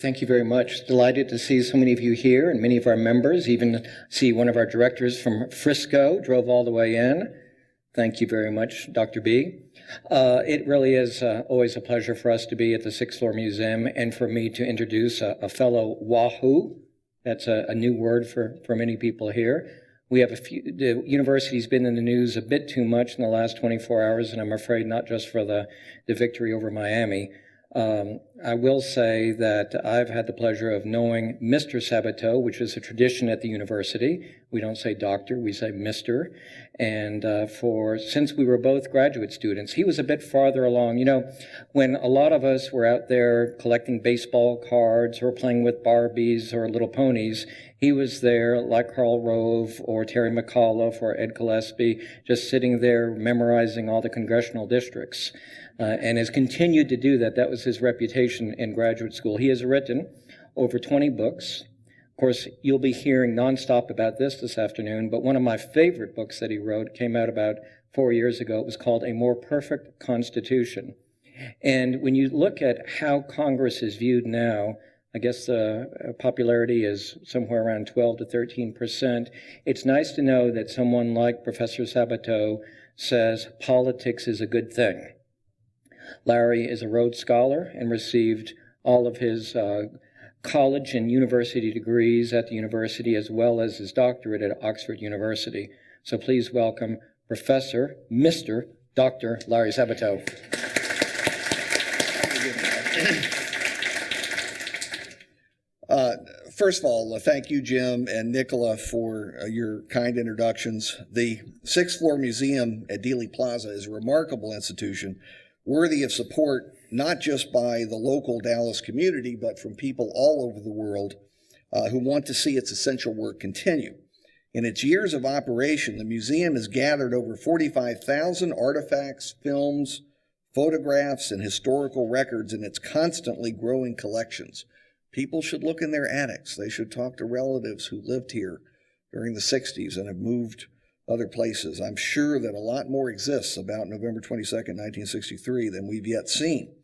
Thank you very much. Delighted to see so many of you here and many of our members, even see one of our directors from Frisco drove all the way in. Thank you very much, Dr. B. It really is always a pleasure for us to be at the Sixth Floor Museum and for me to introduce a fellow Wahoo. That's a new word for many people here. We have the university's been in the news a bit too much in the last 24 hours, and I'm afraid not just for the victory over Miami. I will say that I've had the pleasure of knowing Mr. Sabato, which is a tradition at the university. We don't say doctor, we say Mr. And since we were both graduate students, he was a bit farther along. You know, when a lot of us were out there collecting baseball cards or playing with Barbies or little ponies, he was there like Karl Rove or Terry McAuliffe or Ed Gillespie, just sitting there memorizing all the congressional districts. And has continued to do that. That was his reputation in graduate school. He has written over 20 books. Of course, you'll be hearing nonstop about this afternoon, but one of my favorite books that he wrote came out about 4 years ago. It was called A More Perfect Constitution. And when you look at how Congress is viewed now, I guess the popularity is somewhere around 12 to 13%. It's nice to know that someone like Professor Sabato says politics is a good thing. Larry is a Rhodes Scholar and received all of his college and university degrees at the university, as well as his doctorate at Oxford University. So please welcome Professor, Mr. Dr. Larry Sabato. First of all, thank you, Jim and Nicola, for your kind introductions. The Sixth Floor Museum at Dealey Plaza is a remarkable institution, worthy of support not just by the local Dallas community, but from people all over the world who want to see its essential work continue. In its years of operation, the museum has gathered over 45,000 artifacts, films, photographs, and historical records in its constantly growing collections. People should look in their attics. They should talk to relatives who lived here during the 60s and have moved other places. I'm sure that a lot more exists about November 22nd, 1963 than we've yet seen.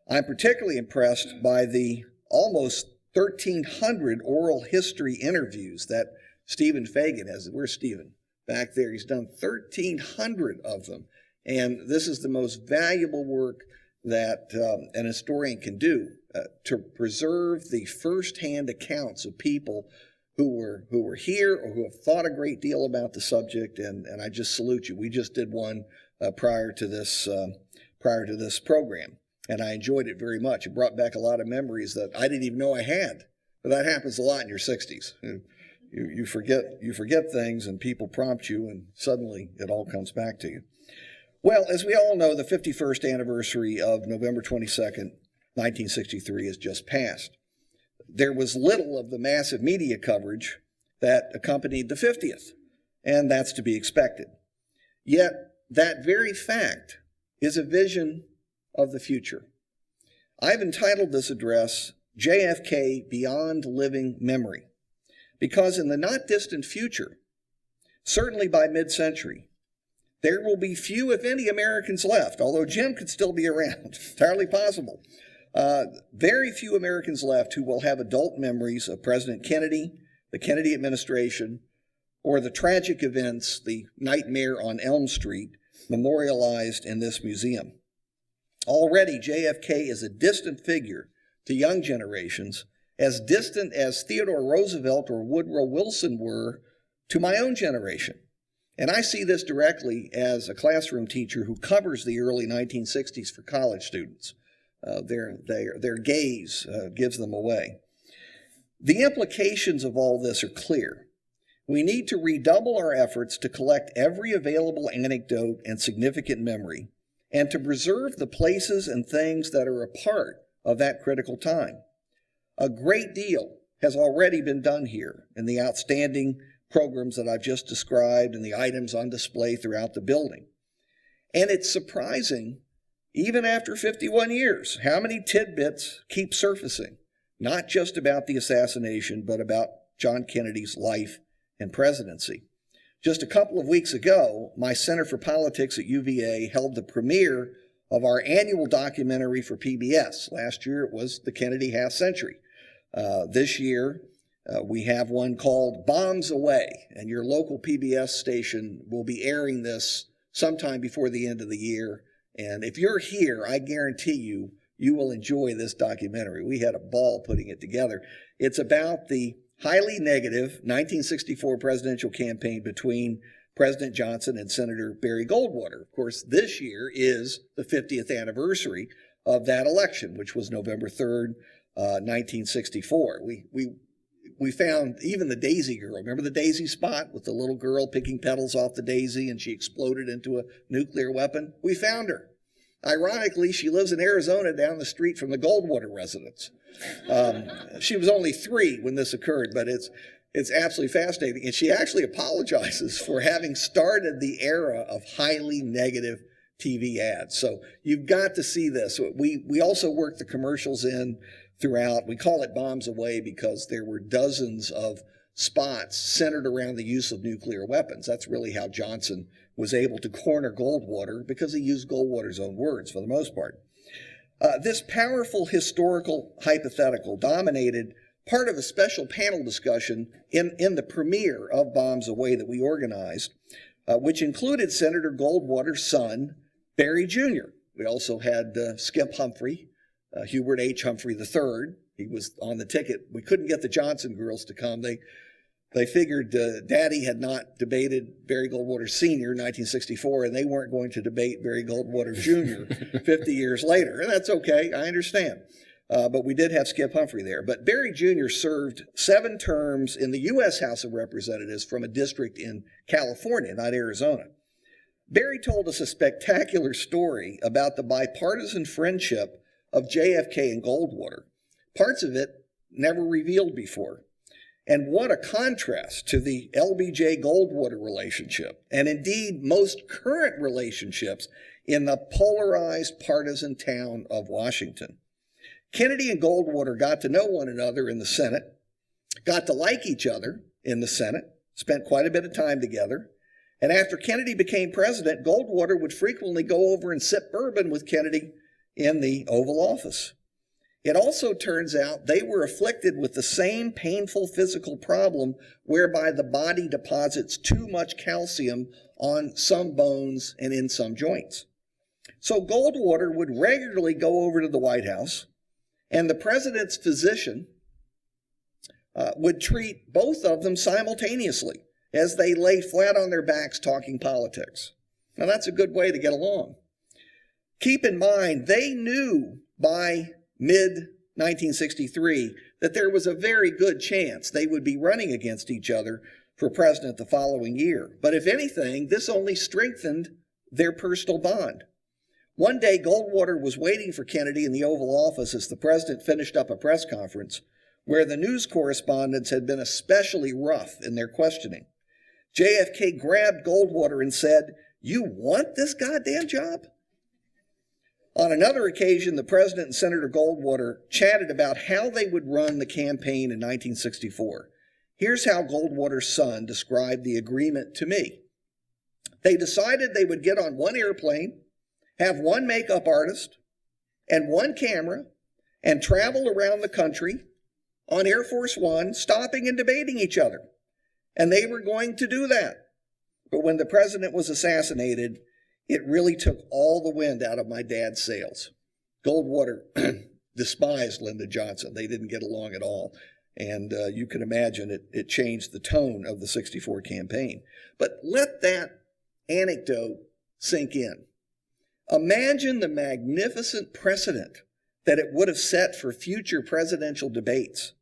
I'm particularly impressed by the almost 1,300 oral history interviews that Stephen Fagan has. Where's Stephen? Back there. He's done 1,300 of them. And this is the most valuable work that an historian can do to preserve the firsthand accounts of people who were here or who have thought a great deal about the subject, and I just salute you. We just did one prior to this program, and I enjoyed it very much. It brought back a lot of memories that I didn't even know I had. But that happens a lot in your 60s. You forget things, and people prompt you, and suddenly it all comes back to you. Well, as we all know, the 51st anniversary of November 22nd, 1963 has just passed. There was little of the massive media coverage that accompanied the 50th, and that's to be expected. Yet, that very fact is a vision of the future. I've entitled this address, JFK Beyond Living Memory, because in the not distant future, certainly by mid-century, there will be few, if any, Americans left, although Jim could still be around, entirely possible. Very few Americans left who will have adult memories of President Kennedy, the Kennedy administration, or the tragic events, the nightmare on Elm Street, memorialized in this museum. Already, JFK is a distant figure to young generations, as distant as Theodore Roosevelt or Woodrow Wilson were to my own generation. And I see this directly as a classroom teacher who covers the early 1960s for college students. Their gaze gives them away. The implications of all this are clear. We need to redouble our efforts to collect every available anecdote and significant memory, and to preserve the places and things that are a part of that critical time. A great deal has already been done here in the outstanding programs that I've just described and the items on display throughout the building. And it's surprising, even after 51 years, how many tidbits keep surfacing, not just about the assassination, but about John Kennedy's life and presidency. Just a couple of weeks ago, my Center for Politics at UVA held the premiere of our annual documentary for PBS. Last year it was The Kennedy Half Century. This year we have one called Bombs Away, and your local PBS station will be airing this sometime before the end of the year. And if you're here, I guarantee you, you will enjoy this documentary. We had a ball putting it together. It's about the highly negative 1964 presidential campaign between President Johnson and Senator Barry Goldwater. Of course, this year is the 50th anniversary of that election, which was November 3rd, 1964. We found even the Daisy Girl. Remember the Daisy spot with the little girl picking petals off the daisy and she exploded into a nuclear weapon? We found her. Ironically, she lives in Arizona down the street from the Goldwater residence. She was only 3 when this occurred, but it's absolutely fascinating. And she actually apologizes for having started the era of highly negative TV ads. So you've got to see this. We also work the commercials in throughout. We call it Bombs Away because there were dozens of spots centered around the use of nuclear weapons. That's really how Johnson was able to corner Goldwater, because he used Goldwater's own words for the most part. This powerful historical hypothetical dominated part of a special panel discussion in the premiere of Bombs Away that we organized, which included Senator Goldwater's son, Barry Jr. We also had Skip Humphrey, Hubert H. Humphrey III. He was on the ticket. We couldn't get the Johnson girls to come. They figured Daddy had not debated Barry Goldwater Sr. in 1964, and they weren't going to debate Barry Goldwater Jr. 50 years later. And that's okay. I understand. But we did have Skip Humphrey there. But Barry Jr. served 7 terms in the U.S. House of Representatives from a district in California, not Arizona. Barry told us a spectacular story about the bipartisan friendship of JFK and Goldwater. Parts of it never revealed before. And what a contrast to the LBJ Goldwater relationship, and indeed most current relationships in the polarized partisan town of Washington. Kennedy and Goldwater got to know one another in the Senate, got to like each other in the Senate, spent quite a bit of time together. And after Kennedy became president, Goldwater would frequently go over and sip bourbon with Kennedy in the Oval Office. It also turns out they were afflicted with the same painful physical problem whereby the body deposits too much calcium on some bones and in some joints. So Goldwater would regularly go over to the White House, and the president's physician would treat both of them simultaneously as they lay flat on their backs talking politics. Now that's a good way to get along. Keep in mind, they knew by mid-1963 that there was a very good chance they would be running against each other for president the following year. But if anything, this only strengthened their personal bond. One day, Goldwater was waiting for Kennedy in the Oval Office as the president finished up a press conference where the news correspondents had been especially rough in their questioning. JFK grabbed Goldwater and said, "You want this goddamn job?" On another occasion, the president and Senator Goldwater chatted about how they would run the campaign in 1964. Here's how Goldwater's son described the agreement to me. They decided they would get on one airplane, have one makeup artist, and one camera, and travel around the country on Air Force One, stopping and debating each other. And they were going to do that. But when the president was assassinated, it really took all the wind out of my dad's sails. Goldwater despised Lyndon Johnson. They didn't get along at all. And you can imagine it changed the tone of the 64 campaign. But let that anecdote sink in. Imagine the magnificent precedent that it would have set for future presidential debates.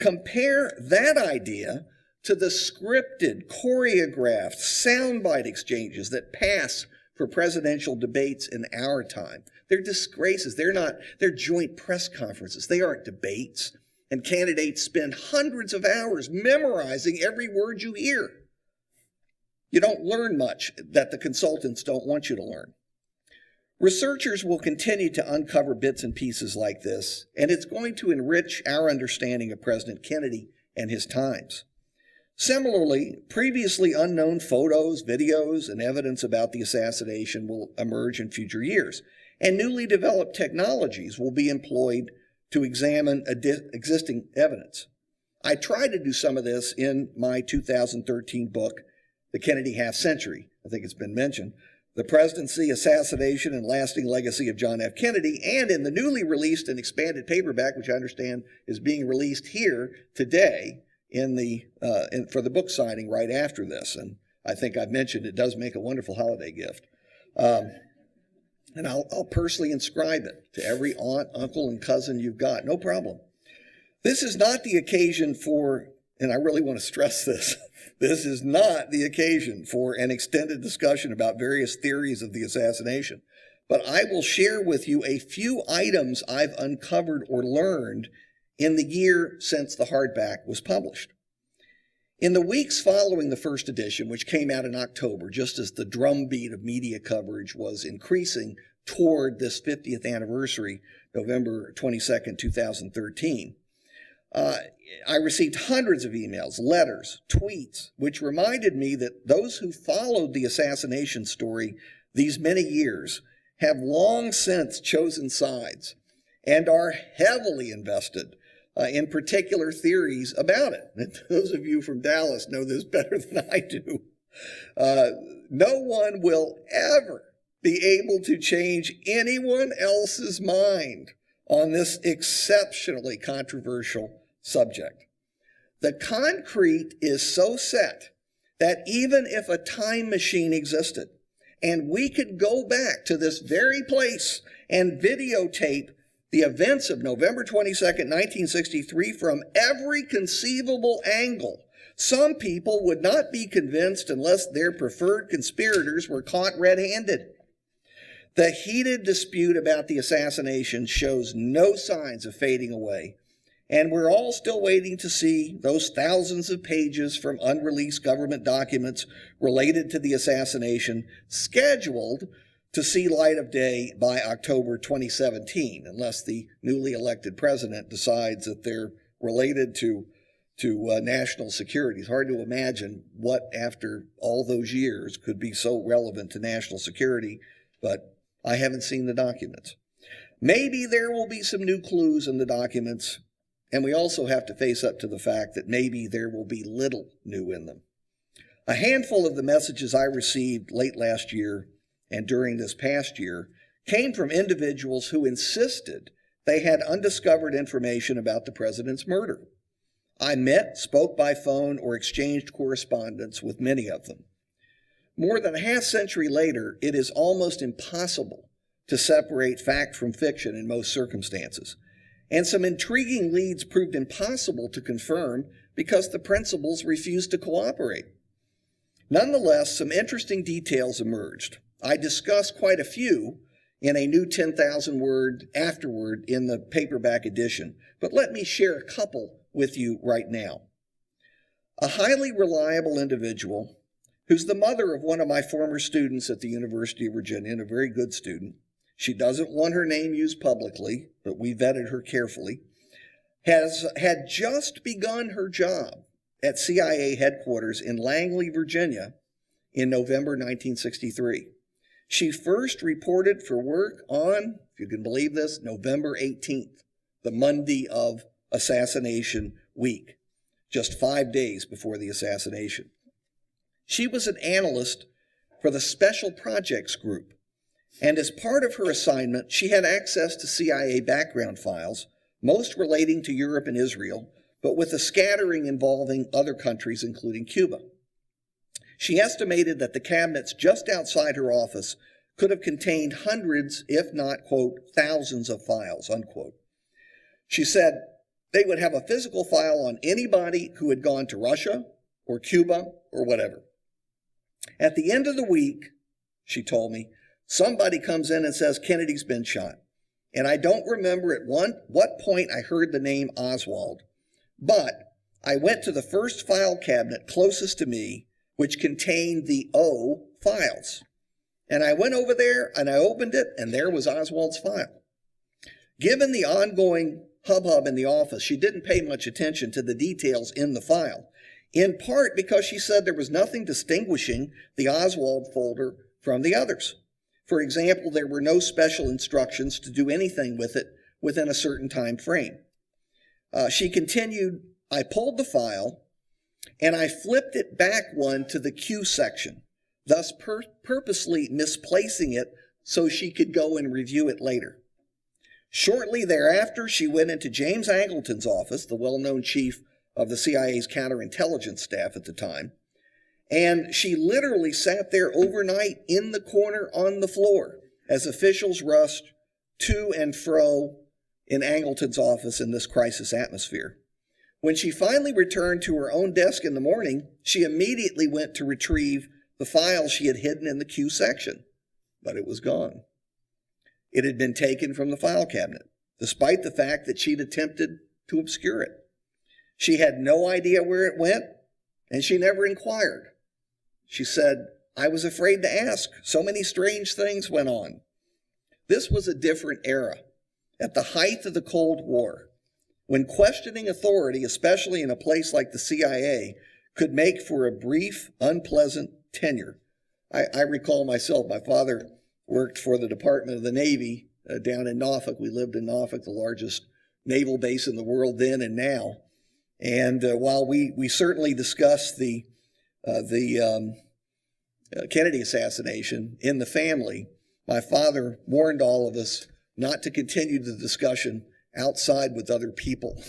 Compare that idea to the scripted, choreographed, soundbite exchanges that pass for presidential debates in our time. They're disgraces. They're joint press conferences. They aren't debates. And candidates spend hundreds of hours memorizing every word you hear. You don't learn much that the consultants don't want you to learn. Researchers will continue to uncover bits and pieces like this, and it's going to enrich our understanding of President Kennedy and his times. Similarly, previously unknown photos, videos, and evidence about the assassination will emerge in future years. and newly developed technologies will be employed to examine existing evidence. I tried to do some of this in my 2013 book, The Kennedy Half Century. I think it's been mentioned. The Presidency, Assassination, and Lasting Legacy of John F. Kennedy, and in the newly released and expanded paperback, which I understand is being released here today for the book signing right after this. And I think I've mentioned it does make a wonderful holiday gift. And I'll personally inscribe it to every aunt, uncle, and cousin you've got. No problem. This is not the occasion for, and I really want to stress this, this is not the occasion for an extended discussion about various theories of the assassination. But I will share with you a few items I've uncovered or learned in the year since the hardback was published. In the weeks following the first edition, which came out in October, just as the drumbeat of media coverage was increasing toward this 50th anniversary, November 22nd, 2013, I received hundreds of emails, letters, tweets, which reminded me that those who followed the assassination story these many years have long since chosen sides and are heavily invested in particular theories about it. And those of you from Dallas know this better than I do. No one will ever be able to change anyone else's mind on this exceptionally controversial subject. The concrete is so set that even if a time machine existed and we could go back to this very place and videotape the events of November 22nd, 1963 from every conceivable angle, some people would not be convinced unless their preferred conspirators were caught red-handed. The heated dispute about the assassination shows no signs of fading away, and we're all still waiting to see those thousands of pages from unreleased government documents related to the assassination scheduled to see light of day by October 2017, unless the newly elected president decides that they're related to national security. It's hard to imagine what, after all those years, could be so relevant to national security, but I haven't seen the documents. Maybe there will be some new clues in the documents, and we also have to face up to the fact that maybe there will be little new in them. A handful of the messages I received late last year and during this past year came from individuals who insisted they had undiscovered information about the president's murder. I met, spoke by phone, or exchanged correspondence with many of them. More than a half century later, it is almost impossible to separate fact from fiction in most circumstances. And some intriguing leads proved impossible to confirm because the principals refused to cooperate. Nonetheless, some interesting details emerged. I discussed quite a few in a new 10,000 word afterword in the paperback edition, but let me share a couple with you right now. A highly reliable individual who's the mother of one of my former students at the University of Virginia, and a very good student. She doesn't want her name used publicly, but we vetted her carefully, had just begun her job at CIA headquarters in Langley, Virginia in November 1963. She first reported for work on, if you can believe this, November 18th, the Monday of assassination week, just 5 days before the assassination. She was an analyst for the Special Projects Group, and as part of her assignment, she had access to CIA background files, most relating to Europe and Israel, but with a scattering involving other countries, including Cuba. She estimated that the cabinets just outside her office could have contained hundreds, if not, quote, thousands of files, unquote. She said they would have a physical file on anybody who had gone to Russia or Cuba or whatever. At the end of the week, she told me, somebody comes in and says Kennedy's been shot. And I don't remember at what point I heard the name Oswald, but I went to the first file cabinet closest to me, which contained the O files. And I went over there and I opened it, and there was Oswald's file. Given the ongoing hubbub in the office, she didn't pay much attention to the details in the file, in part because she said there was nothing distinguishing the Oswald folder from the others. For example, there were no special instructions to do anything with it within a certain time frame. She continued, I pulled the file and I flipped it back one to the Q section, thus purposely misplacing it so she could go and review it later. Shortly thereafter, she went into James Angleton's office, the well-known chief of the CIA's counterintelligence staff at the time, and she literally sat there overnight in the corner on the floor as officials rushed to and fro in Angleton's office in this crisis atmosphere. When she finally returned to her own desk in the morning, she immediately went to retrieve the file she had hidden in the Q section, but it was gone. It had been taken from the file cabinet, despite the fact that she'd attempted to obscure it. She had no idea where it went, and she never inquired. She said, I was afraid to ask. So many strange things went on. This was a different era, at the height of the Cold War, when questioning authority, especially in a place like the CIA, could make for a brief, unpleasant tenure. I recall myself, my father worked for the Department of the Navy down in Norfolk. We lived in Norfolk, the largest naval base in the world then and now. And while we certainly discussed the Kennedy assassination in the family, my father warned all of us not to continue the discussion outside with other people.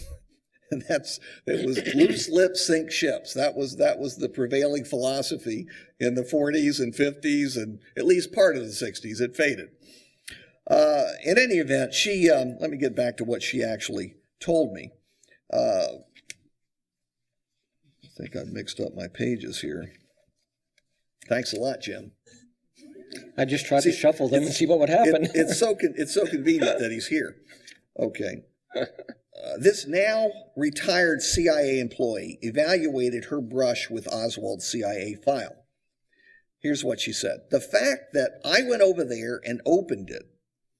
And it was loose lips sink ships. That was the prevailing philosophy in the 40s and 50s and at least part of the 60s. It faded. In any event, she, let me get back to what she actually told me. I think I've mixed up my pages here. Thanks a lot, Jim. I just tried to shuffle them and see what would happen. It's so convenient that he's here. Okay. This now retired CIA employee evaluated her brush with Oswald's CIA file. Here's what she said. The fact that I went over there and opened it,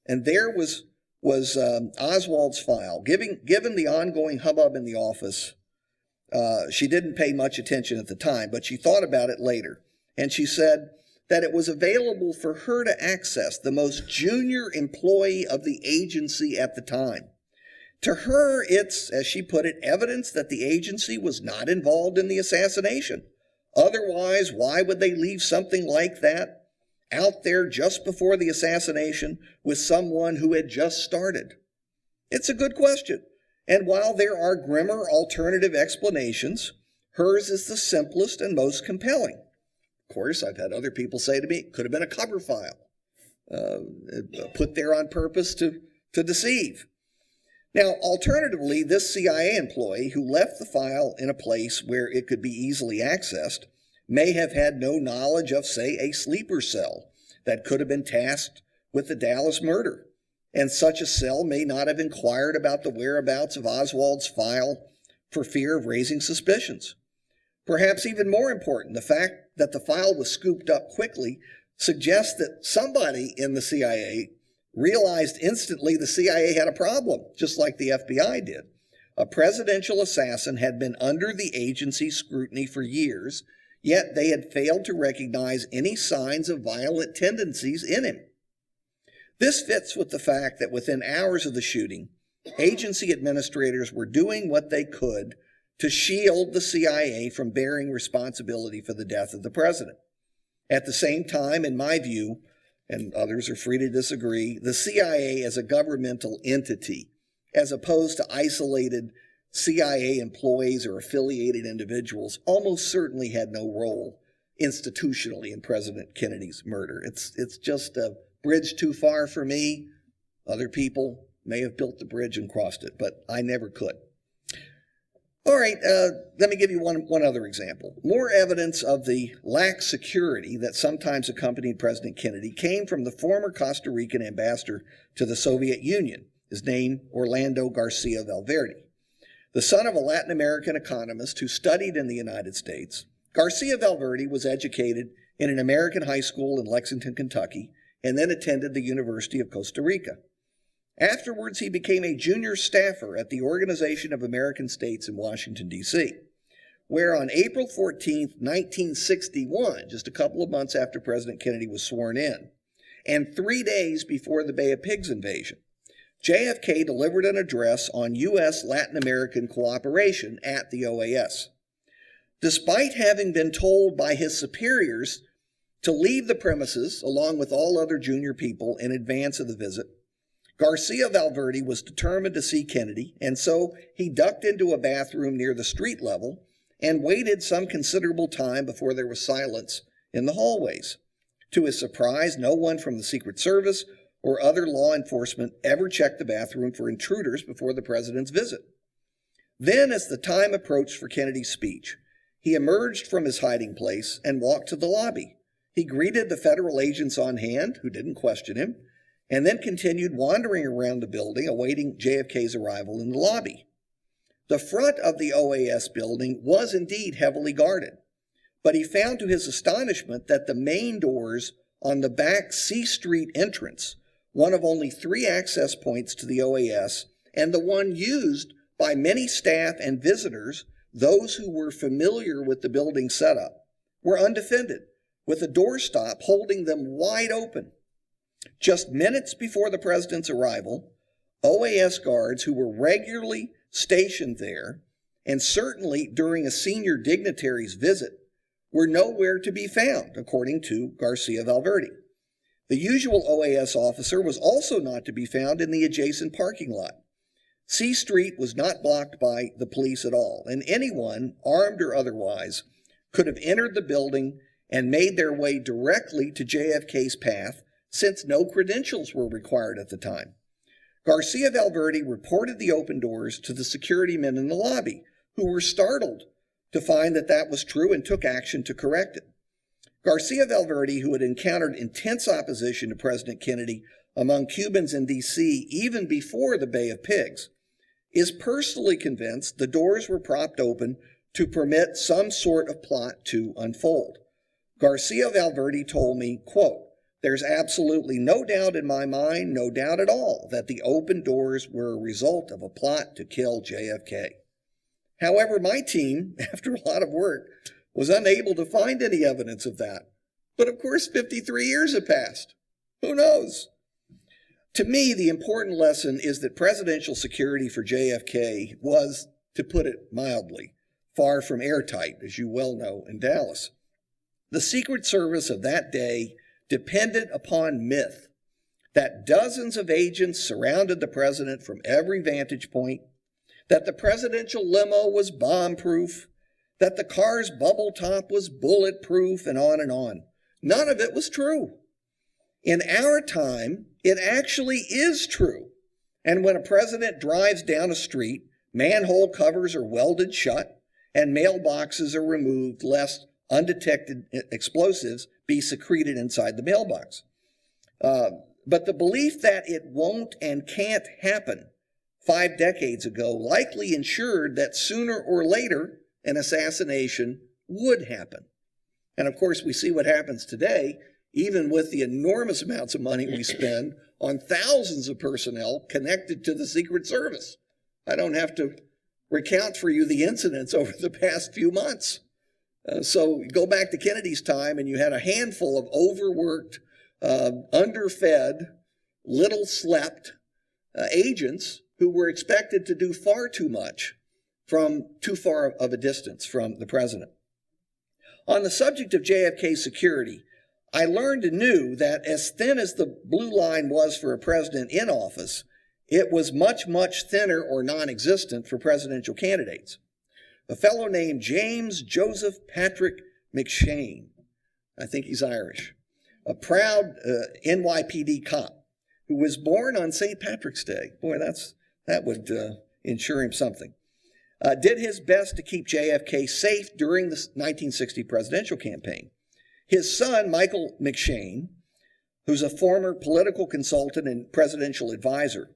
and there was Oswald's file, given the ongoing hubbub in the office, she didn't pay much attention at the time, but she thought about it later. And she said that it was available for her to access, the most junior employee of the agency at the time. To her, it's, as she put it, evidence that the agency was not involved in the assassination. Otherwise, why would they leave something like that out there just before the assassination with someone who had just started? It's a good question. And while there are grimmer alternative explanations, hers is the simplest and most compelling. Of course, I've had other people say to me, it could have been a cover file, put there on purpose to deceive. Now, alternatively, this CIA employee who left the file in a place where it could be easily accessed may have had no knowledge of, say, a sleeper cell that could have been tasked with the Dallas murder. And such a cell may not have inquired about the whereabouts of Oswald's file for fear of raising suspicions. Perhaps even more important, the fact that the file was scooped up quickly suggests that somebody in the CIA realized instantly the CIA had a problem, just like the FBI did. A presidential assassin had been under the agency's scrutiny for years, yet they had failed to recognize any signs of violent tendencies in him. This fits with the fact that within hours of the shooting, agency administrators were doing what they could to shield the CIA from bearing responsibility for the death of the president. At the same time, in my view, and others are free to disagree, the CIA as a governmental entity, as opposed to isolated CIA employees or affiliated individuals, almost certainly had no role institutionally in President Kennedy's murder. It's just a bridge too far for me. Other people may have built the bridge and crossed it, but I never could. All right, let me give you one other example. More evidence of the lax security that sometimes accompanied President Kennedy came from the former Costa Rican ambassador to the Soviet Union, his name Orlando Garcia Valverde. The son of a Latin American economist who studied in the United States, Garcia Valverde was educated in an American high school in Lexington, Kentucky, and then attended the University of Costa Rica. Afterwards, he became a junior staffer at the Organization of American States in Washington, D.C., where on April 14, 1961, just a couple of months after President Kennedy was sworn in, and 3 days before the Bay of Pigs invasion. JFK delivered an address on U.S. Latin American cooperation at the OAS. Despite having been told by his superiors to leave the premises along with all other junior people in advance of the visit, Garcia Valverde was determined to see Kennedy, and so he ducked into a bathroom near the street level and waited some considerable time before there was silence in the hallways. To his surprise, no one from the Secret Service or other law enforcement ever checked the bathroom for intruders before the president's visit. Then, as the time approached for Kennedy's speech, he emerged from his hiding place and walked to the lobby. He greeted the federal agents on hand, who didn't question him, and then continued wandering around the building, awaiting JFK's arrival in the lobby. The front of the OAS building was indeed heavily guarded, but he found to his astonishment that the main doors on the back C Street entrance, one of only 3 access points to the OAS, and the one used by many staff and visitors, those who were familiar with the building setup, were undefended, with a doorstop holding them wide open. Just minutes before the president's arrival, OAS guards who were regularly stationed there, and certainly during a senior dignitary's visit, were nowhere to be found, according to Garcia Valverde. The usual OAS officer was also not to be found in the adjacent parking lot. C Street was not blocked by the police at all, and anyone, armed or otherwise, could have entered the building and made their way directly to JFK's path, since no credentials were required at the time. Garcia Valverde reported the open doors to the security men in the lobby, who were startled to find that that was true and took action to correct it. Garcia Valverde, who had encountered intense opposition to President Kennedy among Cubans in D.C. even before the Bay of Pigs, is personally convinced the doors were propped open to permit some sort of plot to unfold. Garcia Valverde told me, quote, "There's absolutely no doubt in my mind, no doubt at all, that the open doors were a result of a plot to kill JFK. However, my team, after a lot of work, was unable to find any evidence of that. But of course, 53 years have passed. Who knows?" To me, the important lesson is that presidential security for JFK was, to put it mildly, far from airtight, as you well know, in Dallas. The Secret Service of that day depended upon myth that dozens of agents surrounded the president from every vantage point, that the presidential limo was bomb-proof, that the car's bubble top was bulletproof, and on and on. None of it was true. In our time, it actually is true. And when a president drives down a street, manhole covers are welded shut and mailboxes are removed lest undetected explosives be secreted inside the mailbox. But the belief that it won't and can't happen 5 decades ago likely ensured that sooner or later an assassination would happen. And of course, we see what happens today, even with the enormous amounts of money we spend on thousands of personnel connected to the Secret Service. I don't have to recount for you the incidents over the past few months. So go back to Kennedy's time and you had a handful of overworked, underfed, little slept agents who were expected to do far too much from too far of a distance from the president. On the subject of JFK security, I learned anew that as thin as the blue line was for a president in office, it was much, much thinner or non-existent for presidential candidates. A fellow named James Joseph Patrick McShane, I think he's Irish, a proud NYPD cop who was born on St. Patrick's Day. Boy, that would ensure him something. Did his best to keep JFK safe during the 1960 presidential campaign. His son, Michael McShane, who's a former political consultant and presidential advisor,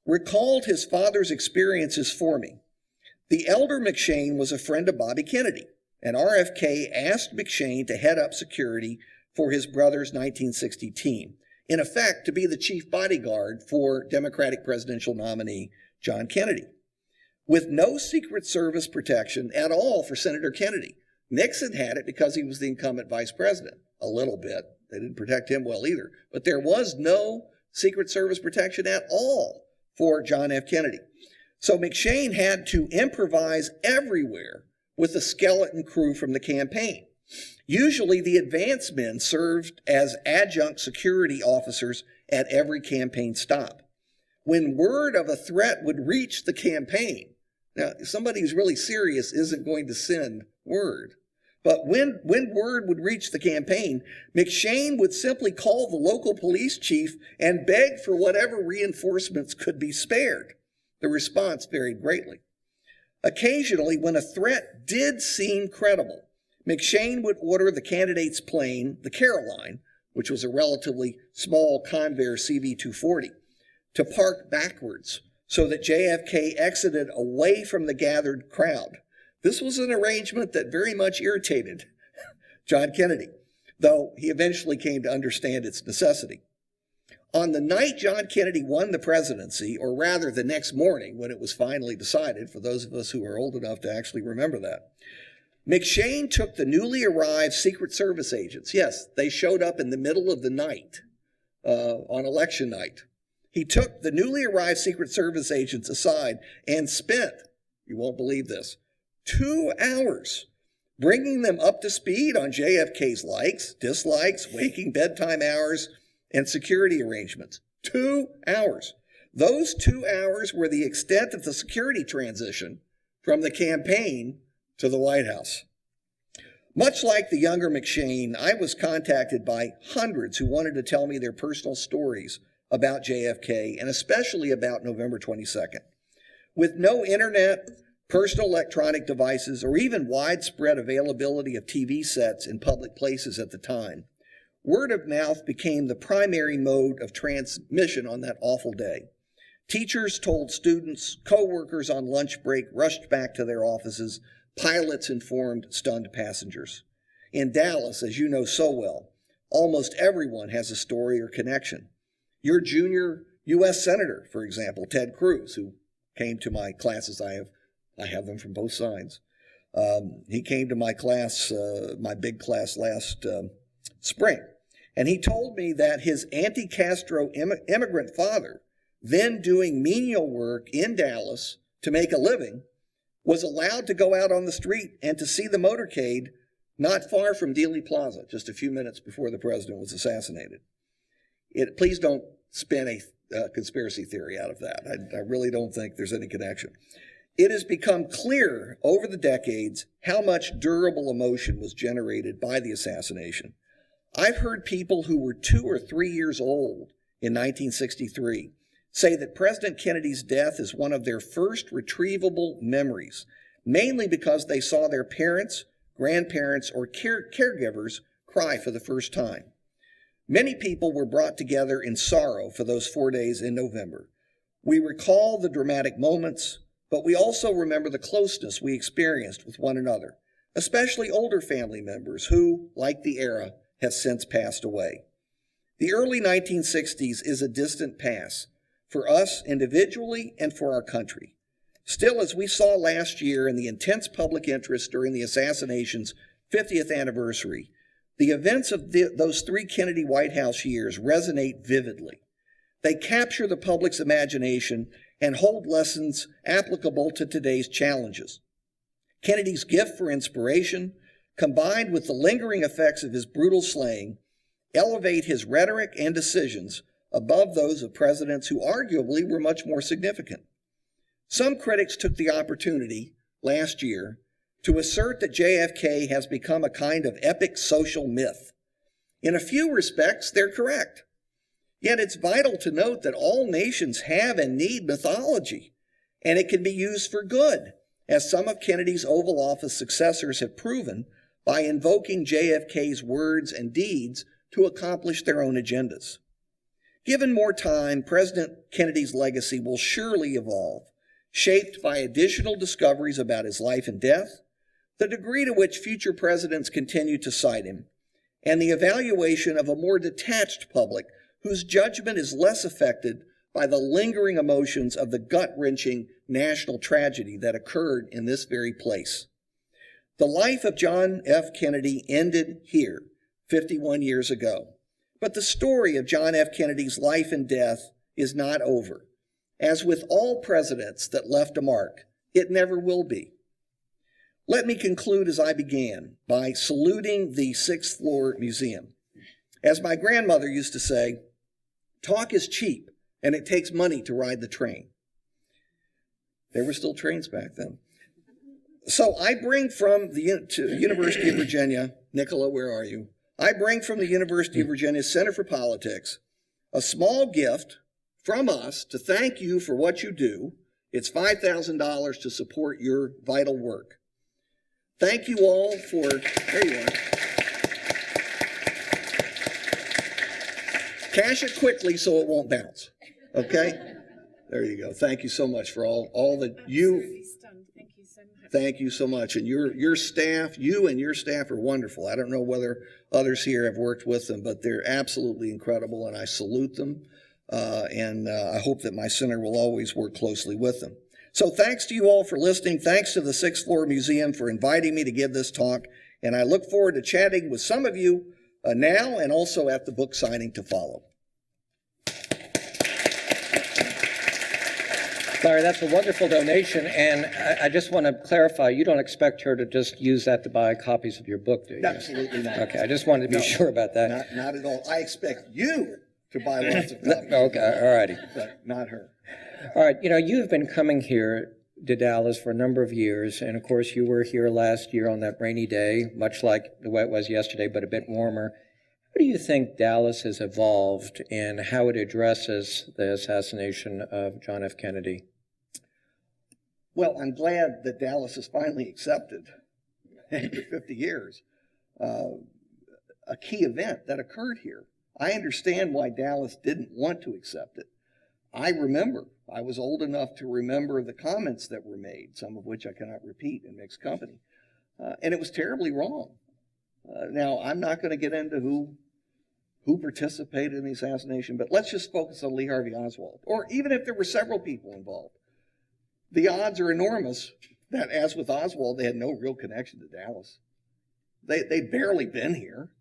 recalled his father's experiences for me. The elder McShane was a friend of Bobby Kennedy, and RFK asked McShane to head up security for his brother's 1960 team, in effect to be the chief bodyguard for Democratic presidential nominee John Kennedy, with no Secret Service protection at all for Senator Kennedy. Nixon had it because he was the incumbent vice president, a little bit, They didn't protect him well either. But there was no Secret Service protection at all for John F. Kennedy. So McShane had to improvise everywhere with a skeleton crew from the campaign. Usually the advance men served as adjunct security officers at every campaign stop. When word of a threat would reach the campaign, now somebody who's really serious isn't going to send word, but when word would reach the campaign, McShane would simply call the local police chief and beg for whatever reinforcements could be spared. The response varied greatly. Occasionally, when a threat did seem credible, McShane would order the candidate's plane, the Caroline, which was a relatively small Convair CV-240, to park backwards so that JFK exited away from the gathered crowd. This was an arrangement that very much irritated John Kennedy, though he eventually came to understand its necessity. On the night John Kennedy won the presidency, or rather the next morning when it was finally decided, for those of us who are old enough to actually remember that, McShane took the newly arrived Secret Service agents. Yes, they showed up in the middle of the night on election night. He took the newly arrived Secret Service agents aside and spent, you won't believe this, 2 hours bringing them up to speed on JFK's likes, dislikes, waking bedtime hours, and security arrangements. 2 hours. Those 2 hours were the extent of the security transition from the campaign to the White House. Much like the younger McShane, I was contacted by hundreds who wanted to tell me their personal stories about JFK, and especially about November 22nd. With no internet, personal electronic devices, or even widespread availability of TV sets in public places at the time, word of mouth became the primary mode of transmission on that awful day. Teachers told students, co-workers on lunch break rushed back to their offices, pilots informed stunned passengers. In Dallas, as you know so well, almost everyone has a story or connection. Your junior U.S. Senator, for example, Ted Cruz, who came to my classes, I have them from both sides. He came to my class, my big class last spring, and he told me that his anti-Castro immigrant father, then doing menial work in Dallas to make a living, was allowed to go out on the street and to see the motorcade not far from Dealey Plaza, just a few minutes before the president was assassinated. Please don't spin a conspiracy theory out of that. I really don't think there's any connection. It has become clear over the decades how much durable emotion was generated by the assassination. I've heard people who were 2 or 3 years old in 1963 say that President Kennedy's death is one of their first retrievable memories, mainly because they saw their parents, grandparents, or caregivers cry for the first time. Many people were brought together in sorrow for those 4 days in November. We recall the dramatic moments, but we also remember the closeness we experienced with one another, especially older family members who, like the era, have since passed away. The early 1960s is a distant past for us individually and for our country. Still, as we saw last year in the intense public interest during the assassination's 50th anniversary, the events of those 3 Kennedy White House years resonate vividly. They capture the public's imagination and hold lessons applicable to today's challenges. Kennedy's gift for inspiration, combined with the lingering effects of his brutal slaying, elevate his rhetoric and decisions above those of presidents who arguably were much more significant. Some critics took the opportunity last year to assert that JFK has become a kind of epic social myth. In a few respects, they're correct. Yet it's vital to note that all nations have and need mythology, and it can be used for good, as some of Kennedy's Oval Office successors have proven by invoking JFK's words and deeds to accomplish their own agendas. Given more time, President Kennedy's legacy will surely evolve, shaped by additional discoveries about his life and death, the degree to which future presidents continue to cite him, and the evaluation of a more detached public whose judgment is less affected by the lingering emotions of the gut-wrenching national tragedy that occurred in this very place. The life of John F. Kennedy ended here 51 years ago. But the story of John F. Kennedy's life and death is not over. As with all presidents that left a mark, it never will be. Let me conclude as I began by saluting the Sixth Floor Museum. As my grandmother used to say, talk is cheap and it takes money to ride the train. There were still trains back then. So I bring from the University of Virginia, Nicola, where are you? I bring from the University of Virginia Center for Politics a small gift from us to thank you for what you do. It's $5,000 to support your vital work. Thank you all for, there you are. Cash it quickly so it won't bounce, okay? There you go. Thank you so much for all that you, Thank you so much. thank you so much. And your staff, you and your staff are wonderful. I don't know whether others here have worked with them, but they're absolutely incredible, and I salute them. I hope that my center will always work closely with them. So thanks to you all for listening. Thanks to the Sixth Floor Museum for inviting me to give this talk. And I look forward to chatting with some of you now and also at the book signing to follow. Larry, that's a wonderful donation, and I just want to clarify, you don't expect her to just use that to buy copies of your book, do you? Absolutely not. Okay, I just wanted to be sure about that. Not at all. I expect you to buy lots of copies. Okay, all righty. But not her. All right, you've been coming here to Dallas for a number of years, and of course you were here last year on that rainy day, much like the way it was yesterday, but a bit warmer. How do you think Dallas has evolved in how it addresses the assassination of John F. Kennedy? Well, I'm glad that Dallas has finally accepted, after 50 years, a key event that occurred here. I understand why Dallas didn't want to accept it. I was old enough to remember the comments that were made, some of which I cannot repeat in mixed company. And it was terribly wrong. Now, I'm not going to get into who participated in the assassination, but let's just focus on Lee Harvey Oswald. Or even if there were several people involved, the odds are enormous that, as with Oswald, they had no real connection to Dallas. They'd barely been here.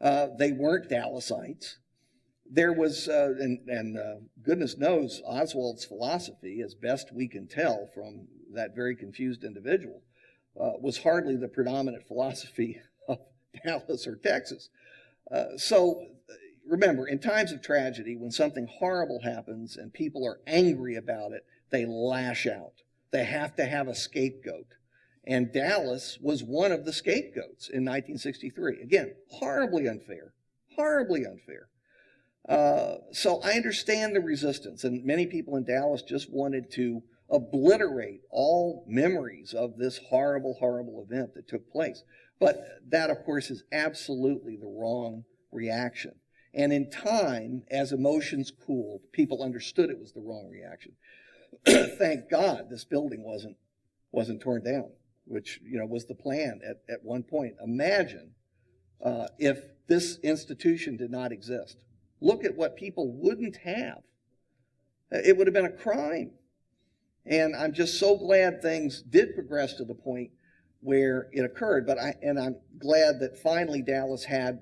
They weren't Dallasites. There was, goodness knows, Oswald's philosophy, as best we can tell from that very confused individual, was hardly the predominant philosophy of Dallas or Texas. So remember, in times of tragedy, when something horrible happens and people are angry about it, they lash out. They have to have a scapegoat. And Dallas was one of the scapegoats in 1963. Again, horribly unfair, horribly unfair. So I understand the resistance, and many people in Dallas just wanted to obliterate all memories of this horrible, horrible event that took place. But that, of course, is absolutely the wrong reaction. And in time, as emotions cooled, people understood it was the wrong reaction. Thank God this building wasn't torn down, which was the plan at one point. Imagine if this institution did not exist. Look at what people wouldn't have. It would have been a crime. And I'm just so glad things did progress to the point where it occurred. And I'm glad that finally Dallas had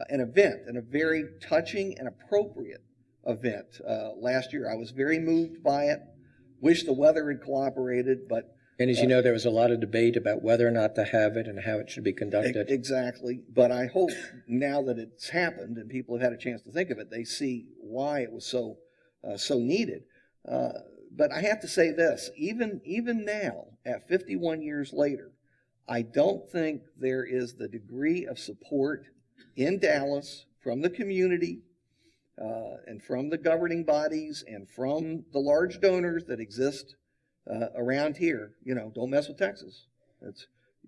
an event, and a very touching and appropriate event last year. I was very moved by it. Wish the weather had cooperated, but And as you know, there was a lot of debate about whether or not to have it and how it should be conducted. Exactly. But I hope now that it's happened and people have had a chance to think of it, they see why it was so needed. But I have to say this, even now, at 51 years later, I don't think there is the degree of support in Dallas from the community and from the governing bodies and from the large donors that exist around here. Don't mess with Texas.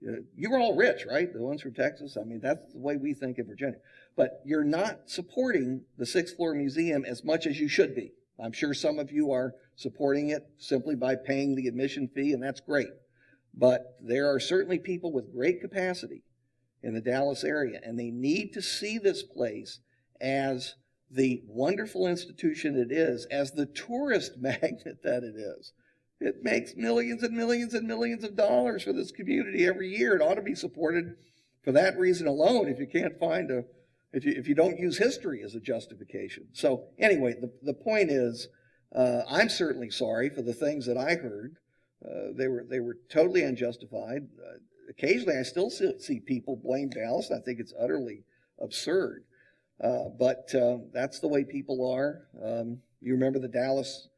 You were all rich, right? The ones from Texas. I mean, that's the way we think in Virginia. But you're not supporting the Sixth Floor Museum as much as you should be. I'm sure some of you are supporting it simply by paying the admission fee, and that's great. But there are certainly people with great capacity in the Dallas area, and they need to see this place as the wonderful institution it is, as the tourist magnet that it is. It makes millions and millions and millions of dollars for this community every year. It ought to be supported for that reason alone. If you can't find if you don't use history as a justification. So anyway, the point is, I'm certainly sorry for the things that I heard. They were totally unjustified. Occasionally, I still see people blame Dallas. I think it's utterly absurd. But that's the way people are. You remember the Dallas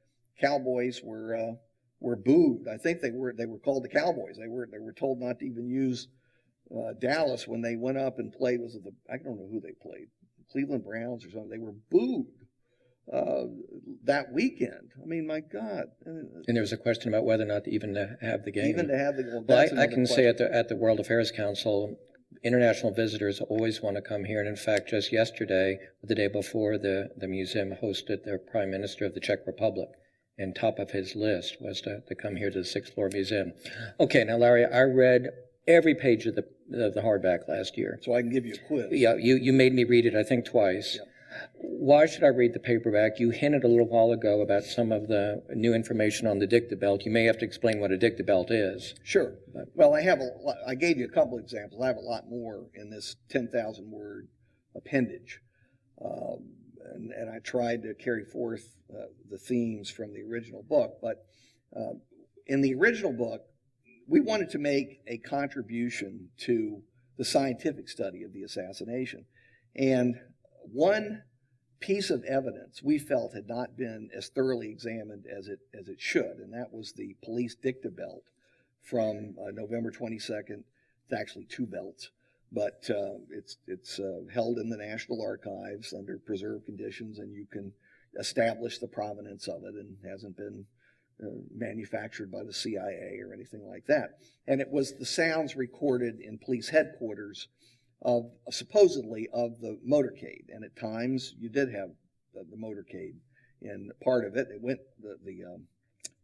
Cowboys were booed. I think they were called the Cowboys. They were told not to even use Dallas when they went up and played. I don't know who they played, Cleveland Browns or something. They were booed that weekend. I mean, my God. And there was a question about whether or not to even have the game. Even to have the Well, that's I can another say question. at the World Affairs Council, international visitors always want to come here. And in fact, just yesterday, the day before, the museum hosted the Prime Minister of the Czech Republic. And top of his list was to come here to the sixth floor museum. Okay, now Larry, I read every page of the hardback last year. So I can give you a quiz. Yeah, you made me read it, I think, twice. Yep. Why should I read the paperback? You hinted a little while ago about some of the new information on the dictabelt. You may have to explain what a dictabelt is. Sure. Well, I gave you a couple examples. I have a lot more in this 10,000 word appendage. And I tried to carry forth the themes from the original book. But in the original book, we wanted to make a contribution to the scientific study of the assassination. And one piece of evidence we felt had not been as thoroughly examined as it should, and that was the police dictabelt from November 22nd. It's actually two belts, but it's held in the National Archives under preserved conditions, and you can establish the provenance of it, and hasn't been manufactured by the CIA or anything like that. And it was the sounds recorded in police headquarters of supposedly of the motorcade, and at times you did have the motorcade in part of it. It went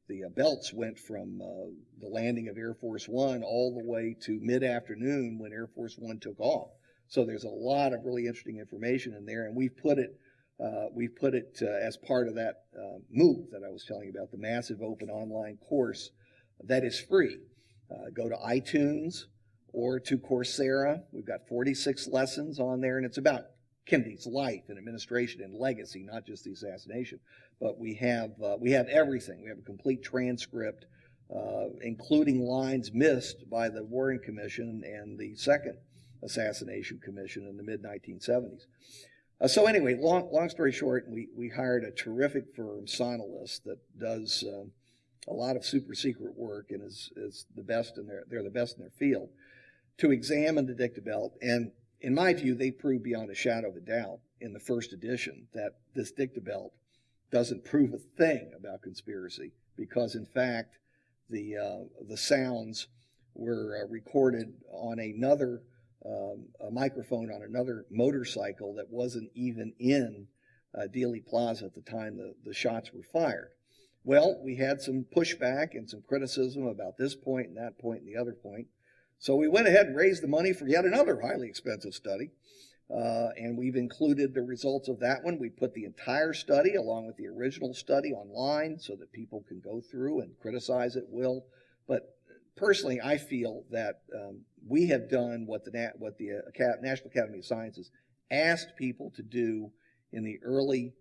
the belts went from the landing of Air Force One all the way to mid-afternoon when Air Force One took off. So there's a lot of really interesting information in there, and we've put it as part of that move that I was telling you about, the massive open online course that is free. Go to iTunes or to Coursera. We've got 46 lessons on there, and it's about Kennedy's life and administration and legacy, not just the assassination. But we have everything. We have a complete transcript, including lines missed by the Warren Commission and the second assassination commission in the mid-1970s. So anyway, long story short, we hired a terrific firm, Sonalist, that does a lot of super secret work and is the best they're the best in their field, to examine the dictabelt. And in my view, they proved beyond a shadow of a doubt in the first edition that this dictabelt doesn't prove a thing about conspiracy, because in fact the sounds were recorded on another a microphone on another motorcycle that wasn't even in Dealey Plaza at the time the shots were fired. Well, we had some pushback and some criticism about this point and that point and the other point. So we went ahead and raised the money for yet another highly expensive study. And we've included the results of that one. We put the entire study along with the original study online so that people can go through and criticize at will. But personally, I feel that we have done what the National Academy of Sciences asked people to do in the early,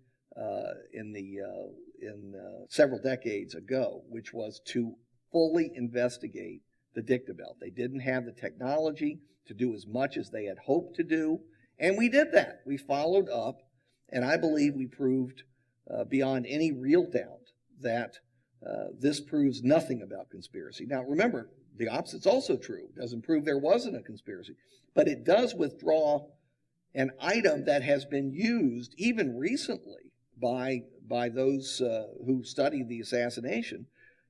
several decades ago, which was to fully investigate the dictabelt. They didn't have the technology to do as much as they had hoped to do, and we did that. We followed up, and I believe we proved beyond any real doubt that this proves nothing about conspiracy. Now, remember, the opposite's also true. It doesn't prove there wasn't a conspiracy, but it does withdraw an item that has been used even recently by those who studied the assassination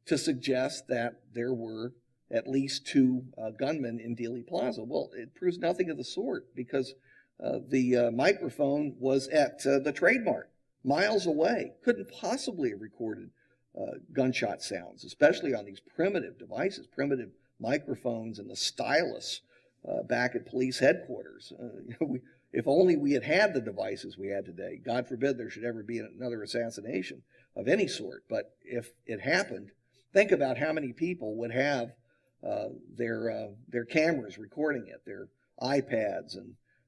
to suggest that there were at least two gunmen in Dealey Plaza. Well, it proves nothing of the sort, because the microphone was at the trademark, miles away. Couldn't possibly have recorded gunshot sounds, especially on these primitive devices, primitive microphones and the stylus back at police headquarters. If only we had had the devices we had today. God forbid there should ever be another assassination of any sort. But if it happened, think about how many people would have their cameras recording it, their iPads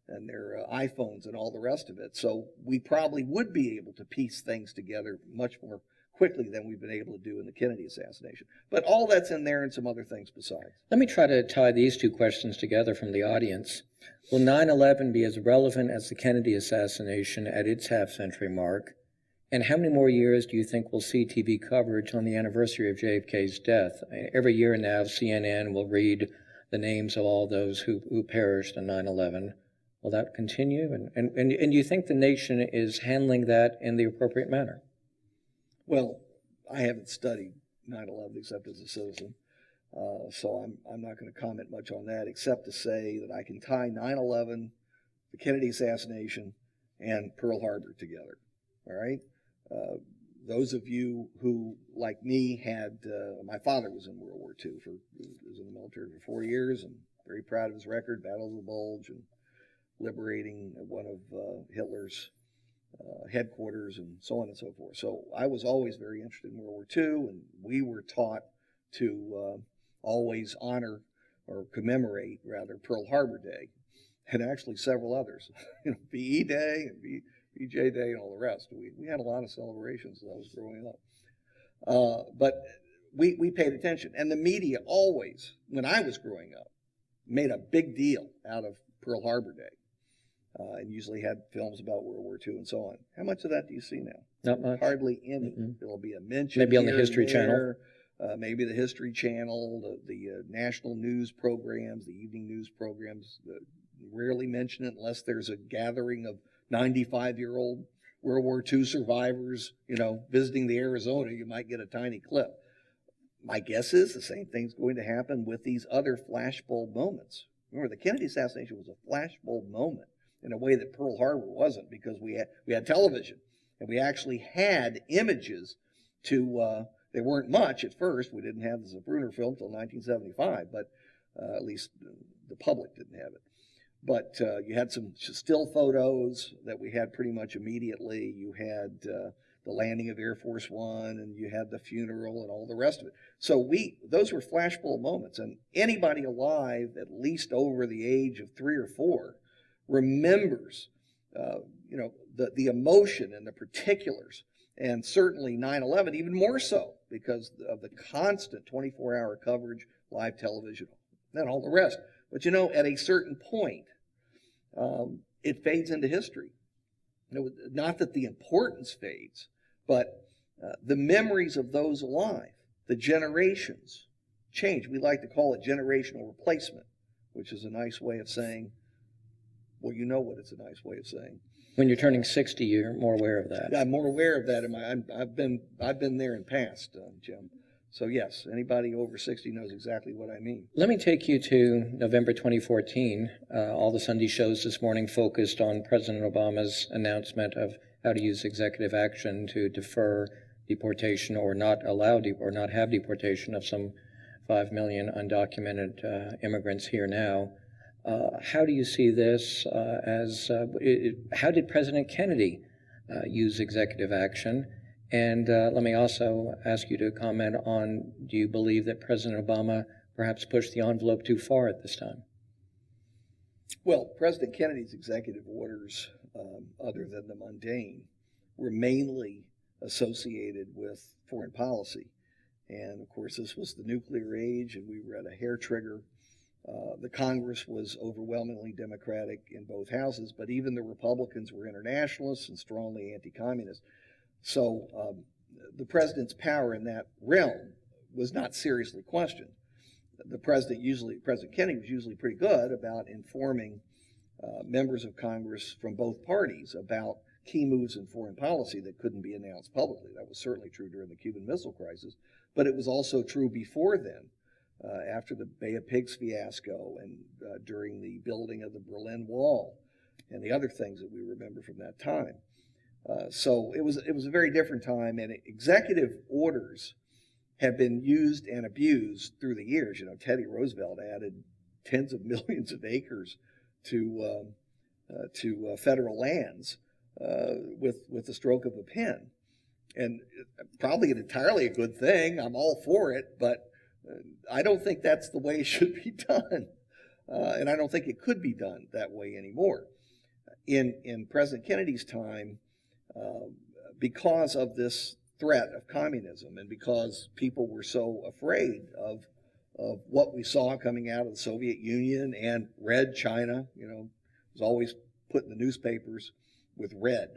and their iPhones and all the rest of it. So we probably would be able to piece things together much more quickly than we've been able to do in the Kennedy assassination. But all that's in there and some other things besides. Let me try to tie these two questions together from the audience. Will 9/11 be as relevant as the Kennedy assassination at its half-century mark? And how many more years do you think we'll see TV coverage on the anniversary of JFK's death? Every year now, CNN will read the names of all those who perished in 9/11. Will that continue? And do you think the nation is handling that in the appropriate manner? Well, I haven't studied 9/11 except as a citizen, so I'm not going to comment much on that except to say that I can tie 9/11, the Kennedy assassination, and Pearl Harbor together. All right? Those of you who, like me, had my father was in World War II. Was in the military for 4 years, and very proud of his record, Battle of the Bulge, and liberating one of Hitler's headquarters and so on and so forth. So I was always very interested in World War II, and we were taught to always honor or commemorate, rather, Pearl Harbor Day, and actually several others, VE Day and VJ Day and all the rest. We had a lot of celebrations as I was growing up. But we paid attention, and the media always, when I was growing up, made a big deal out of Pearl Harbor Day. And usually had films about World War II and so on. How much of that do you see now? Not much. Hardly any. There'll be a mention. Maybe on the here History and Channel. there, maybe the History Channel, the national news programs, the evening news programs rarely mention it unless there's a gathering of 95-year-old World War II survivors, visiting the Arizona. You might get a tiny clip. My guess is the same thing's going to happen with these other flashbulb moments. Remember, the Kennedy assassination was a flashbulb moment in a way that Pearl Harbor wasn't, because we had television, and we actually had images to, they weren't much at first. We didn't have the Zapruder film until 1975, but at least the public didn't have it. But you had some still photos that we had pretty much immediately. You had the landing of Air Force One, and you had the funeral and all the rest of it. So those were flashbulb moments, and anybody alive at least over the age of 3 or 4 remembers, the emotion and the particulars, and certainly 9/11 even more so because of the constant 24-hour coverage, live television, and all the rest. But at a certain point, it fades into history. Not that the importance fades, but the memories of those alive, the generations change. We like to call it generational replacement, which is a nice way of saying, well, you know what it's a nice way of saying. When you're turning 60, you're more aware of that. I'm more aware of that. I've been there and past, Jim. So yes, anybody over 60 knows exactly what I mean. Let me take you to November 2014. All the Sunday shows this morning focused on President Obama's announcement of how to use executive action to defer deportation or not allow or not have deportation of some 5 million undocumented immigrants here now. How do you see this how did President Kennedy use executive action? And let me also ask you to comment on, do you believe that President Obama perhaps pushed the envelope too far at this time? Well, President Kennedy's executive orders, other than the mundane, were mainly associated with foreign policy. And of course, this was the nuclear age, and we were at a hair trigger. The Congress was overwhelmingly Democratic in both houses, but even the Republicans were internationalists and strongly anti-communist. So the president's power in that realm was not seriously questioned. President Kennedy was usually pretty good about informing members of Congress from both parties about key moves in foreign policy that couldn't be announced publicly. That was certainly true during the Cuban Missile Crisis, but it was also true before then, after the Bay of Pigs fiasco and during the building of the Berlin Wall and the other things that we remember from that time. So it was a very different time, and executive orders have been used and abused through the years. Teddy Roosevelt added tens of millions of acres to federal lands with the stroke of a pen, and probably entirely a good thing. I'm all for it, but I don't think that's the way it should be done, and I don't think it could be done that way anymore. in President Kennedy's time, because of this threat of communism and because people were so afraid of what we saw coming out of the Soviet Union and Red China, was always put in the newspapers with red,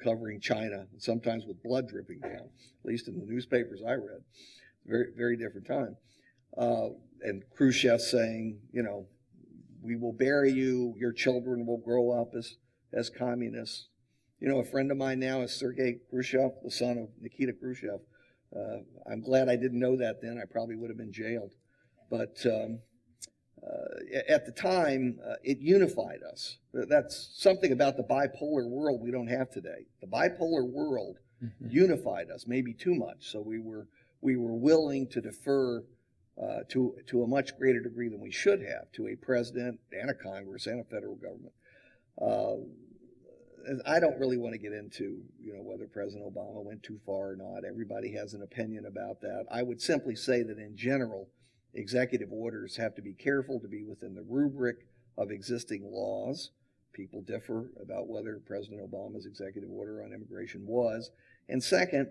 covering China, and sometimes with blood dripping down, at least in the newspapers I read. Very, very different time. And Khrushchev saying, we will bury you, your children will grow up as communists. A friend of mine now is Sergei Khrushchev, the son of Nikita Khrushchev. I'm glad I didn't know that then. I probably would have been jailed. But at the time, it unified us. That's something about the bipolar world we don't have today. The bipolar world unified us, maybe too much. So we were willing to defer to a much greater degree than we should have to a president and a Congress and a federal government. I don't really want to get into, whether President Obama went too far or not. Everybody has an opinion about that. I would simply say that in general, executive orders have to be careful to be within the rubric of existing laws. People differ about whether President Obama's executive order on immigration was. And second,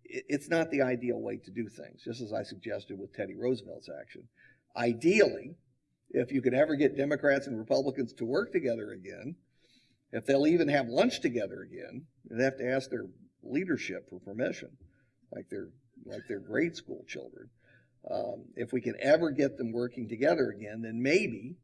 it's not the ideal way to do things, just as I suggested with Teddy Roosevelt's action. Ideally, if you could ever get Democrats and Republicans to work together again, if they'll even have lunch together again, they'd have to ask their leadership for permission, like they're grade school children. If we can ever get them working together again, then maybe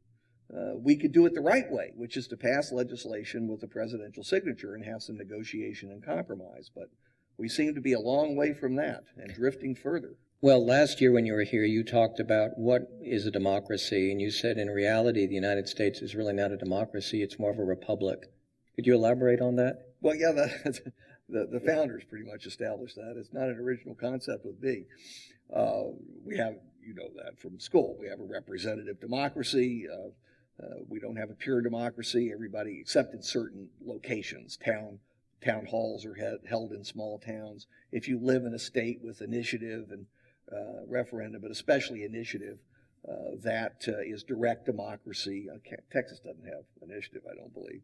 we could do it the right way, which is to pass legislation with a presidential signature and have some negotiation and compromise. But we seem to be a long way from that and drifting further. Well, last year when you were here, you talked about what is a democracy, and you said in reality the United States is really not a democracy, it's more of a republic. Could you elaborate on that? Well, yeah, the founders pretty much established that. It's not an original concept with me. We have, that from school. We have a representative democracy. We don't have a pure democracy. Everybody, except in certain locations, town halls are held in small towns. If you live in a state with initiative and referendum, but especially initiative, that is direct democracy. Texas doesn't have initiative, I don't believe.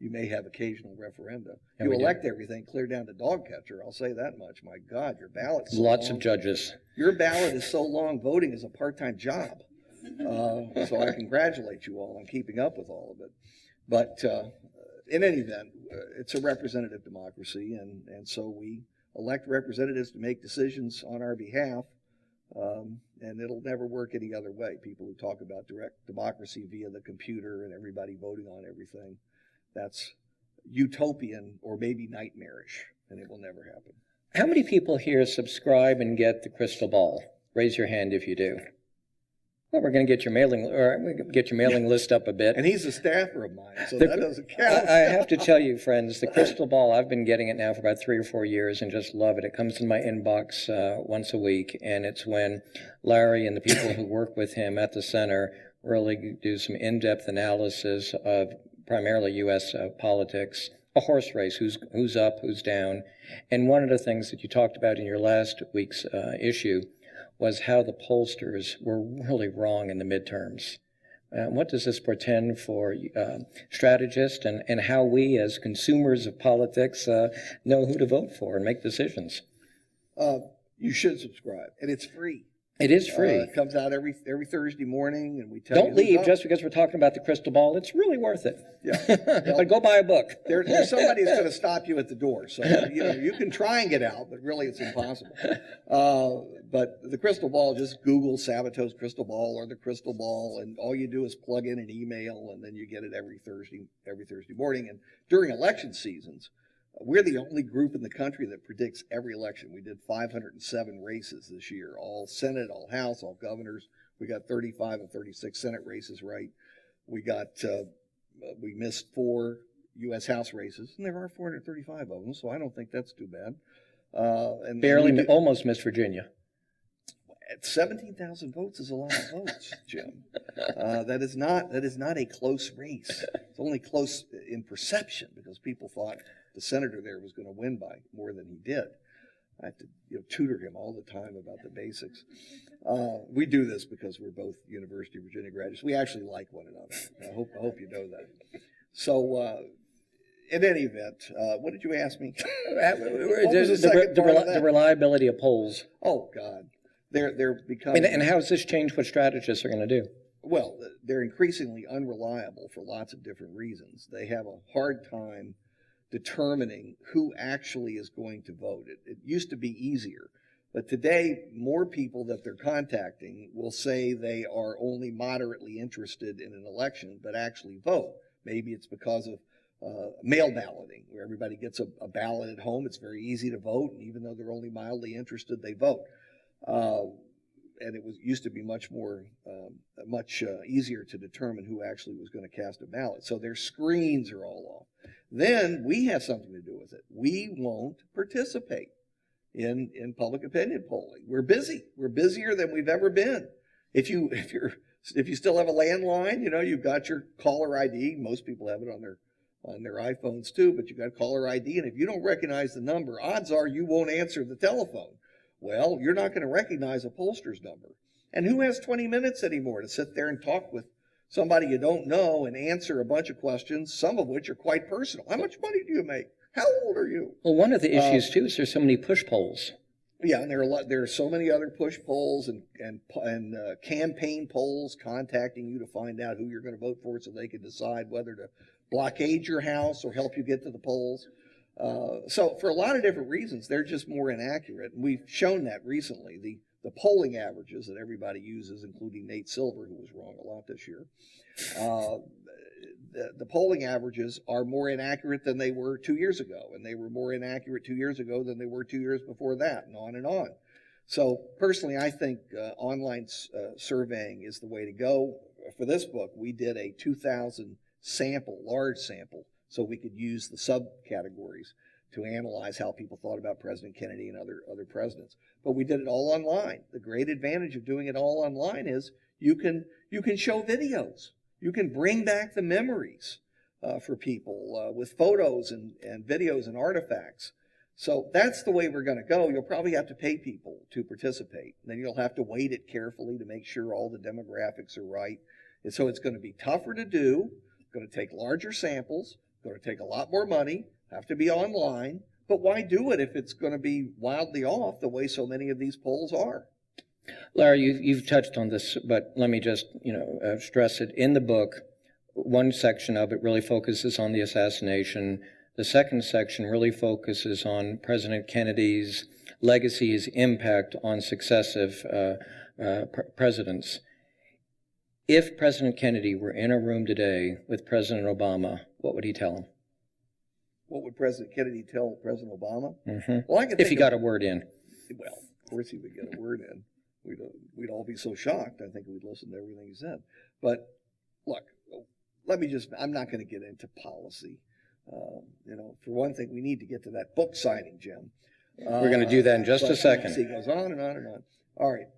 You may have occasional referenda. Yeah, you we elect everything clear down to dog catcher. I'll say that much. My God, your ballot's so Lots long. of judges. Your ballot is so long, voting is a part-time job. So I congratulate you all on keeping up with all of it. But in any event, it's a representative democracy, and so we elect representatives to make decisions on our behalf, and it'll never work any other way. People who talk about direct democracy via the computer and everybody voting on everything, that's utopian or maybe nightmarish, and it will never happen. How many people here subscribe and get the crystal ball? Raise your hand if you do. Well, we're going to get your mailing list up a bit. And he's a staffer of mine, so that doesn't count. I have to tell you, friends, the crystal ball, I've been getting it now for about 3 or 4 years and just love it. It comes in my inbox once a week, and it's when Larry and the people who work with him at the center really do some in-depth analysis of primarily U.S. Politics, a horse race, who's up, who's down. And one of the things that you talked about in your last week's issue was how the pollsters were really wrong in the midterms. What does this portend for strategists and how we as consumers of politics know who to vote for and make decisions? You should subscribe, and it's free. It is free. It comes out every Thursday morning, and we tell you Don't who's leave up. just because we're talking about the crystal ball. It's really worth it. Yeah. But go buy a book. There's somebody that's going to stop you at the door. So you can try and get out, but really it's impossible. But the crystal ball, just Google Sabato's crystal ball or the crystal ball, and all you do is plug in an email, and then you get it every Thursday morning. And during election seasons, we're the only group in the country that predicts every election. We did 507 races this year, all Senate, all House, all governors. We got 35 and 36 Senate races right. We missed 4 U.S. House races, and there are 435 of them, so I don't think that's too bad. Barely, almost missed Virginia. 17,000 votes is a lot of votes, Jim. That is not a close race. It's only close in perception because people thought the senator there was going to win by more than he did. I have to tutor him all the time about the basics. We do this because we're both University of Virginia graduates. We actually like one another. I hope you know that. So, in any event, what did you ask me? The reliability of polls. Oh God, they're becoming. And how has this changed what strategists are going to do? Well, they're increasingly unreliable for lots of different reasons. They have a hard time determining who actually is going to vote. It used to be easier, but today more people that they're contacting will say they are only moderately interested in an election, but actually vote. Maybe it's because of mail balloting, where everybody gets a ballot at home. It's very easy to vote, and even though they're only mildly interested, they vote. And it used to be much easier to determine who actually was going to cast a ballot. So their screens are all off. Then we have something to do with it. We won't participate in public opinion polling. We're busy. We're busier than we've ever been. If you still have a landline, you've got your caller ID. Most people have it on their iPhones too, but you've got caller ID, and if you don't recognize the number, odds are you won't answer the telephone. Well, you're not going to recognize a pollster's number. And who has 20 minutes anymore to sit there and talk with somebody you don't know and answer a bunch of questions, some of which are quite personal? How much money do you make? How old are you? Well, one of the issues too is there's so many push polls. Yeah, and there are so many other push polls and campaign polls contacting you to find out who you're going to vote for, so they can decide whether to blockade your house or help you get to the polls. So for a lot of different reasons, they're just more inaccurate. And we've shown that recently. The polling averages that everybody uses, including Nate Silver, who was wrong a lot this year, the polling averages are more inaccurate than they were 2 years ago. And they were more inaccurate 2 years ago than they were 2 years before that, and on and on. So personally, I think online surveying is the way to go. For this book, we did a 2,000 large sample, so we could use the subcategories to analyze how people thought about President Kennedy and other presidents. But we did it all online. The great advantage of doing it all online is you can show videos. You can bring back the memories for people with photos and videos and artifacts. So that's the way we're going to go. You'll probably have to pay people to participate. And then you'll have to weight it carefully to make sure all the demographics are right. And so it's going to be tougher to do. It's going to take larger samples. It's going to take a lot more money. Have to be online. But why do it if it's going to be wildly off the way so many of these polls are? Larry, you've touched on this, but let me just stress it. In the book, one section of it really focuses on the assassination. The second section really focuses on President Kennedy's legacy, his impact on successive presidents. If President Kennedy were in a room today with President Obama, what would he tell him? What would President Kennedy tell President Obama? Mm-hmm. Well, if he got a word in. Well, of course he would get a word in. We'd all be so shocked. I think we'd listen to everything he said. But look, I'm not going to get into policy. For one thing, we need to get to that book signing, Jim. We're going to do that in just a second. He goes on and on and on. All right.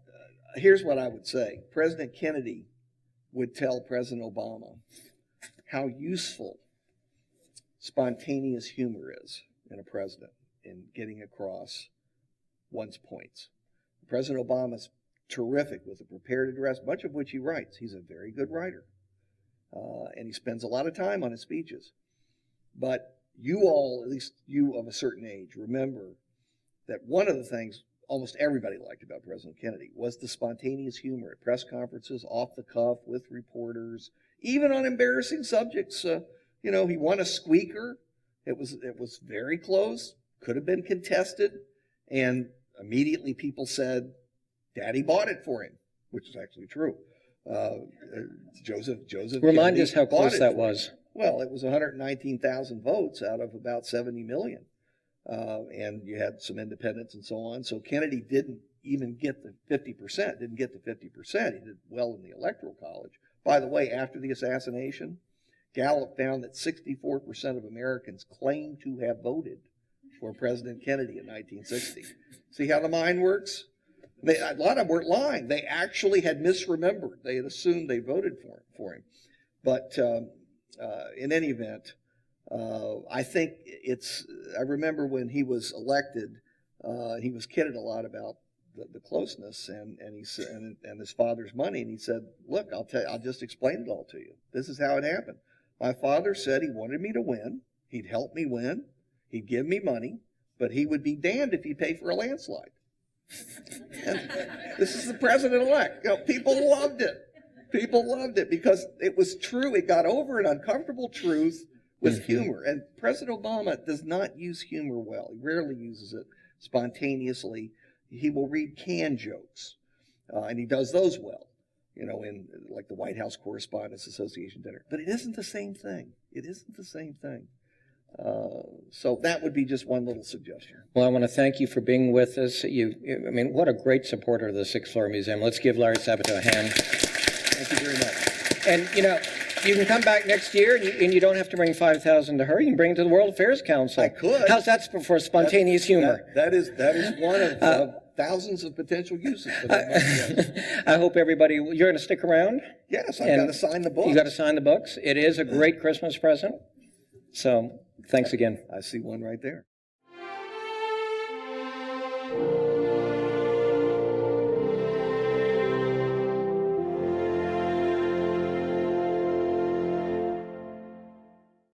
Here's what I would say. President Kennedy would tell President Obama how useful spontaneous humor is in a president in getting across one's points. President Obama's terrific with a prepared address, much of which he writes. He's a very good writer. And he spends a lot of time on his speeches. But you all, at least you of a certain age, remember that one of the things almost everybody liked about President Kennedy was the spontaneous humor at press conferences, off the cuff, with reporters, even on embarrassing subjects. He won a squeaker. It was very close, could have been contested, and immediately people said, Daddy bought it for him, which is actually true. Joseph Remind Kennedy us how close that was. Well, it was 119,000 votes out of about 70 million. And you had some independents and so on. So Kennedy didn't even get the 50%, didn't get the 50%. He did well in the Electoral College. By the way, after the assassination, Gallup found that 64% of Americans claimed to have voted for President Kennedy in 1960. See how the mind works? A lot of them weren't lying. They actually had misremembered. They had assumed they voted for him. But in any event, I think I remember when he was elected, he was kidded a lot about the closeness and his father's money. And he said, look, I'll just explain it all to you. This is how it happened. My father said he wanted me to win. He'd help me win. He'd give me money, but he would be damned if he'd pay for a landslide. And this is the president-elect. You know, people loved it. People loved it because it was true. It got over an uncomfortable truth with humor. And President Obama does not use humor well. He rarely uses it spontaneously. He will read canned jokes, and he does those well, you know, in like the White House Correspondents Association dinner. But it isn't the same thing. It isn't the same thing. So that would be just one little suggestion. Well, I want to thank you for being with us. I mean, what a great supporter of the Sixth Floor Museum. Let's give Larry Sabato a hand. Thank you very much. And, you know, you can come back next year, and you don't have to bring $5,000 to her. You can bring it to the World Affairs Council. I could. How's that for spontaneous humor? That is one of thousands of potential uses for that money. Yes. I hope everybody, you're going to stick around? Yes, I've got to sign the book. You got to sign the books. It is a great Christmas present. So thanks again. I see one right there.